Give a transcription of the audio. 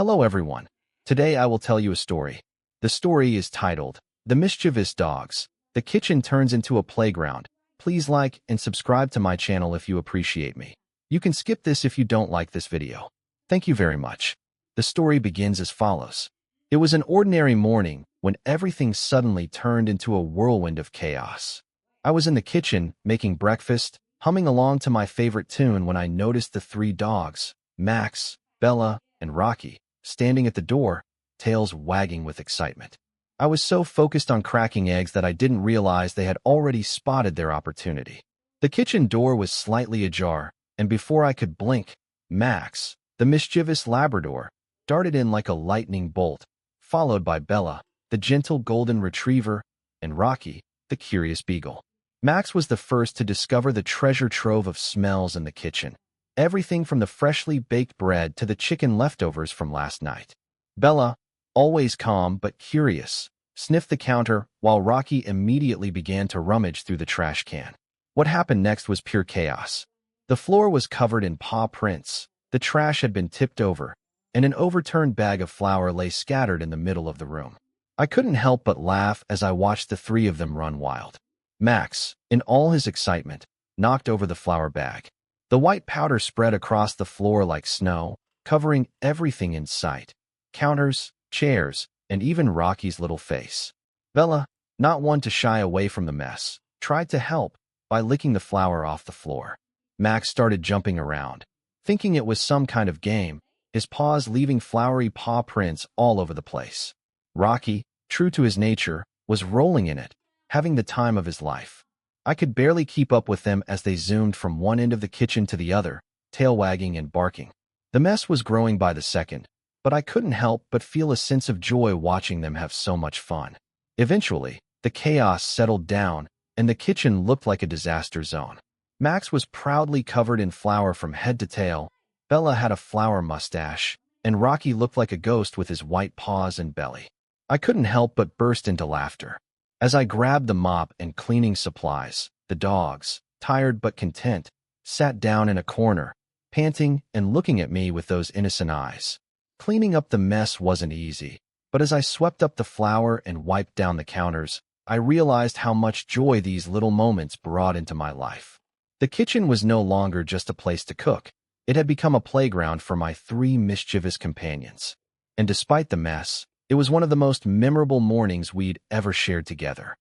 Hello everyone. Today I will tell you a story. The story is titled, The Mischievous Dogs. The kitchen turns into a playground. Please like and subscribe to my channel if you appreciate me. You can skip this if you don't like this video. Thank you very much. The story begins as follows. It was an ordinary morning when everything suddenly turned into a whirlwind of chaos. I was in the kitchen, making breakfast, humming along to my favorite tune when I noticed the three dogs, Max, Bella, and Rocky, standing at the door, tails wagging with excitement. I was so focused on cracking eggs that I didn't realize they had already spotted their opportunity. The kitchen door was slightly ajar, and before I could blink, Max, the mischievous Labrador, darted in like a lightning bolt, followed by Bella, the gentle golden retriever, and Rocky, the curious beagle. Max was the first to discover the treasure trove of smells in the kitchen. Everything from the freshly baked bread to the chicken leftovers from last night. Bella, always calm but curious, sniffed the counter while Rocky immediately began to rummage through the trash can. What happened next was pure chaos. The floor was covered in paw prints, the trash had been tipped over, and an overturned bag of flour lay scattered in the middle of the room. I couldn't help but laugh as I watched the three of them run wild. Max, in all his excitement, knocked over the flour bag. The white powder spread across the floor like snow, covering everything in sight. Counters, chairs, and even Rocky's little face. Bella, not one to shy away from the mess, tried to help by licking the flour off the floor. Max started jumping around, thinking it was some kind of game, his paws leaving floury paw prints all over the place. Rocky, true to his nature, was rolling in it, having the time of his life. I could barely keep up with them as they zoomed from one end of the kitchen to the other, tail wagging and barking. The mess was growing by the second, but I couldn't help but feel a sense of joy watching them have so much fun. Eventually, the chaos settled down, and the kitchen looked like a disaster zone. Max was proudly covered in flour from head to tail, Bella had a flour mustache, and Rocky looked like a ghost with his white paws and belly. I couldn't help but burst into laughter. As I grabbed the mop and cleaning supplies, the dogs, tired but content, sat down in a corner, panting and looking at me with those innocent eyes. Cleaning up the mess wasn't easy, but as I swept up the flour and wiped down the counters, I realized how much joy these little moments brought into my life. The kitchen was no longer just a place to cook. It had become a playground for my three mischievous companions. And despite the mess, it was one of the most memorable mornings we'd ever shared together.